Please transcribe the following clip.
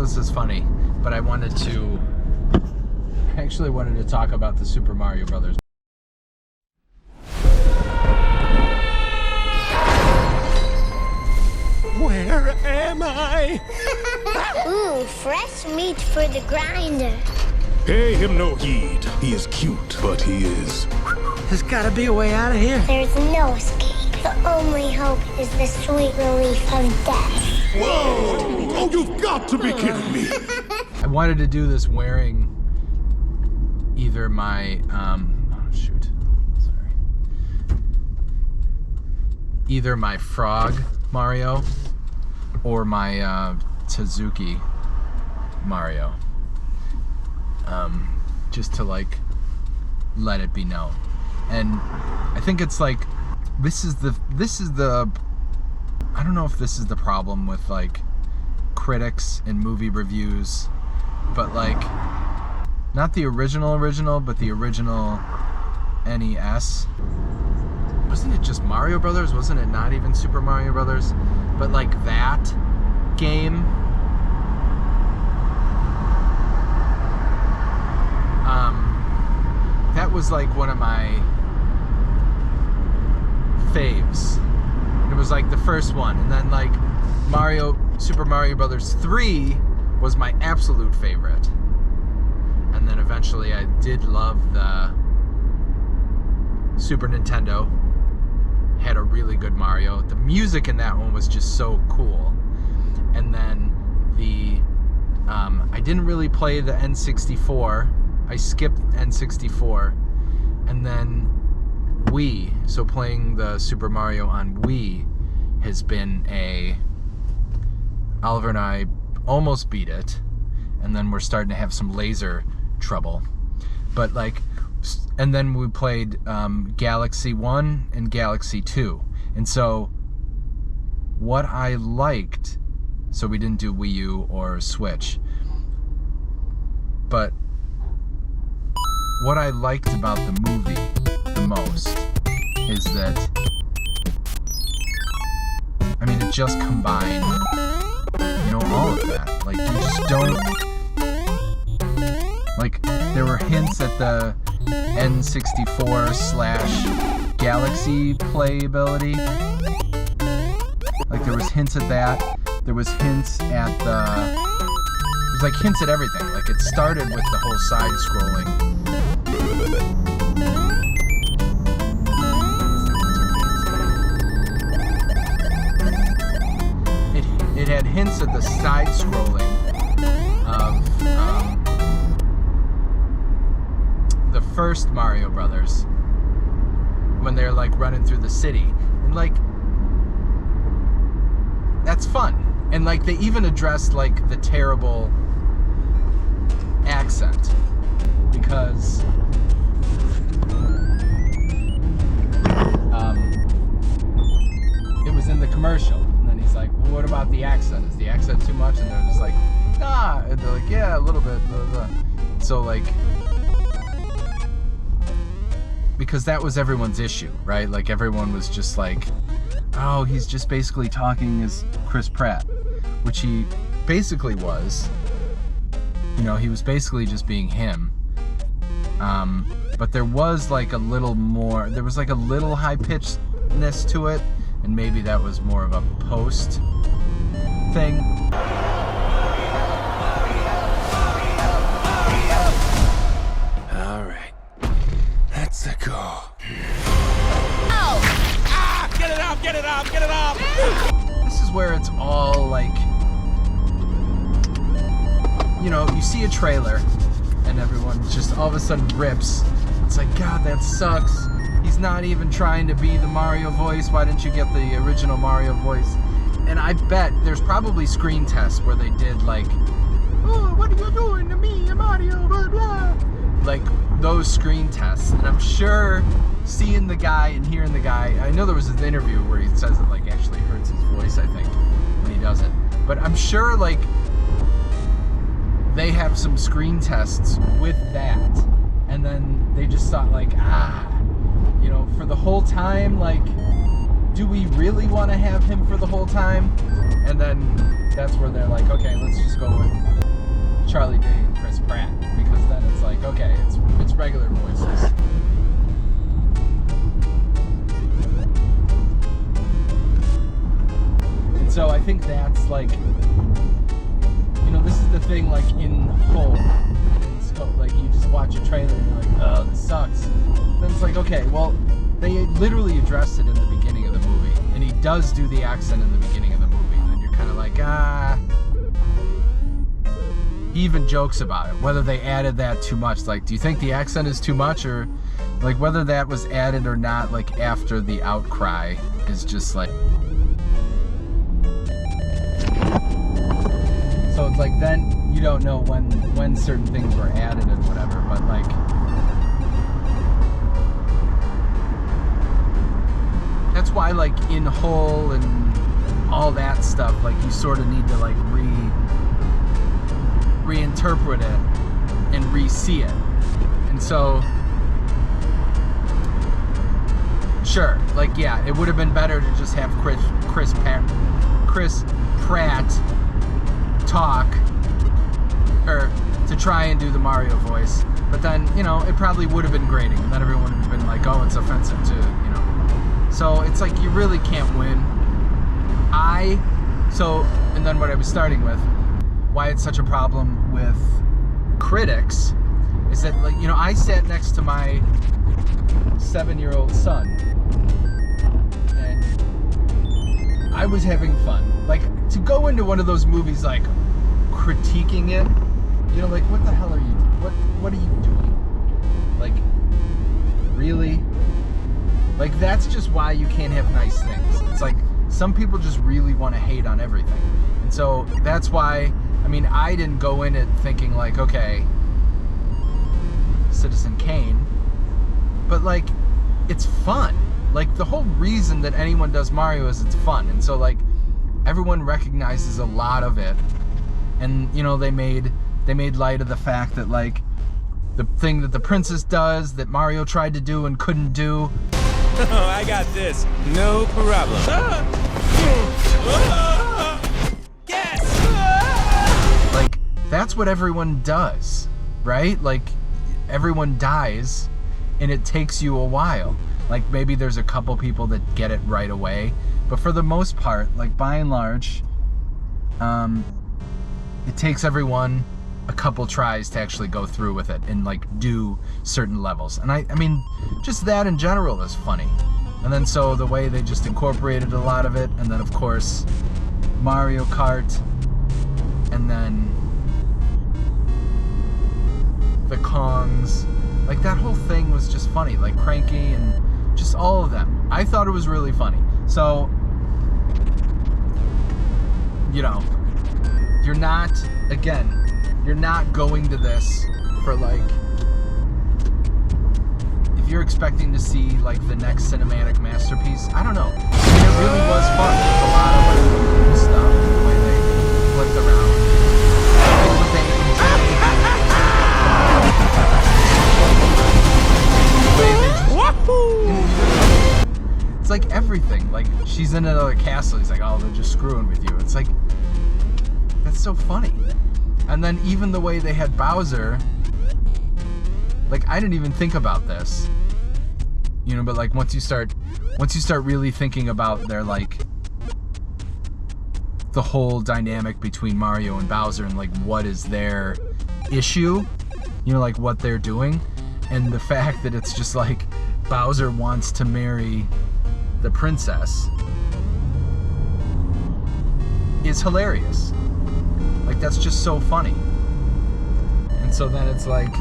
this is funny, but I actually wanted to talk about the Super Mario Brothers. Where am I? Ooh, fresh meat for the grinder. Pay him no heed. He is cute, but he is. There's gotta be a way out of here. There's no escape. The only hope is the sweet relief of death. Whoa! Oh, you've got to be kidding me. I wanted to do this wearing either my, either my Frog Mario or my Tazuki Mario. Just to like let it be known. And I think it's like this is the I don't know if this is the problem with like critics and movie reviews, but like not the original, but the original NES. Wasn't it just Mario Brothers? Wasn't it not even Super Mario Brothers? But like that game, that was like one of my faves. It was like the first one, and then like Super Mario Brothers 3 was my absolute favorite. And then eventually I did love the Super Nintendo. Had a really good Mario. The music in that one was just so cool. And then I didn't really play the N64. I skipped N64. And then Wii. So playing the Super Mario on Wii has been Oliver and I almost beat it. And then we're starting to have some laser trouble. But like, and then we played Galaxy 1 and Galaxy 2. And so what I liked, so we didn't do Wii U or Switch, but what I liked about the movie the most is that, I mean, it just combined, all of that. Like, you just don't, like, there were hints at the N64/Galaxy playability. Like, there was hints at that. There was hints at there's like hints at everything. Like, it started with the whole side-scrolling. It had hints at the side-scrolling of the first Mario Brothers when they're like running through the city, and like that's fun. And like they even addressed like the terrible accent, because it was in the commercial. And then he's like, well, what about the accent? Is the accent too much? And they're just like, nah. And they're like, yeah, a little bit. Blah, blah. So like, because that was everyone's issue, right? Like everyone was just like, oh, he's just basically talking as Chris Pratt, which he basically was. He was basically just being him. But there was like a little more, there was like a little high-pitchedness to it, and maybe that was more of a post thing. All right, let's go. Oh! Ah! Get it up! Get it up! Get it up! This is where it's all like, you see a trailer and everyone just all of a sudden rips. It's like, God, that sucks. He's not even trying to be the Mario voice. Why didn't you get the original Mario voice? And I bet there's probably screen tests where they did like, oh, what are you doing to me, Mario, blah, blah. Like those screen tests. And I'm sure seeing the guy and hearing the guy, I know there was an interview where he says it like actually hurts his voice, I think, when he does it. But I'm sure like they have some screen tests with that. And then they just thought like, for the whole time, like, do we really want to have him for the whole time? And then that's where they're like, okay, let's just go with Charlie Day and Chris Pratt, because then it's like, okay, it's regular voices. And so I think that's like, you know, this is the thing, like in whole, like you just watch a trailer and you're like, oh, this sucks. Then it's like, okay, well, they literally addressed it in the beginning of the movie, and he does do the accent in the beginning of the movie, and then you're kind of like, he even jokes about it, whether they added that too much. Like, do you think the accent is too much, or like whether that was added or not, like after the outcry is just like, so it's like then you don't know when certain things were added and whatever, but like, that's why like in whole and all that stuff, like you sort of need to like reinterpret it and re-see it. And so sure, like yeah, it would have been better to just have Chris Pratt talk, or to try and do the Mario voice, but then, you know, it probably would have been grating, and then everyone would have been like, oh, it's offensive to, you know. So it's like you really can't win. And then what I was starting with, why it's such a problem with critics, is that, like, you know, I sat next to my 7-year-old son, and I was having fun. Like, to go into one of those movies, like, critiquing it, you know, like, what the hell are you, what are you doing? Like, really? Like, that's just why you can't have nice things. It's like, some people just really want to hate on everything. And so, that's why, I mean, I didn't go in it thinking, like, okay, Citizen Kane, but, like, it's fun. Like, the whole reason that anyone does Mario is it's fun. And so, like, everyone recognizes a lot of it. And, you know, they made light of the fact that, like, the thing that the princess does that Mario tried to do and couldn't do. Oh, I got this. No problem. Yes! Like, that's what everyone does, right? Like, everyone dies, and it takes you a while. Like, maybe there's a couple people that get it right away, but for the most part, like, by and large, it takes everyone a couple tries to actually go through with it and, like, do certain levels. And I mean, just that in general is funny. And then so the way they just incorporated a lot of it, and then of course Mario Kart, and then the Kongs, like, that whole thing was just funny. Like, Cranky and just all of them. I thought it was really funny. So, you know, you're not going to this for, like, if you're expecting to see, like, the next cinematic masterpiece, I don't know. I mean, it really was fun. A lot of, like, the stuff, the way they flipped around. What they it's like everything. Like, she's in another castle. He's like, oh, they're just screwing with you. It's like, that's so funny. And then even the way they had Bowser, like, I didn't even think about this, you know, but, like, once you start really thinking about their, like, the whole dynamic between Mario and Bowser, and, like, what is their issue, you know, like, what they're doing, and the fact that it's just, like, Bowser wants to marry the princess is hilarious. Like, that's just so funny. And so then it's like,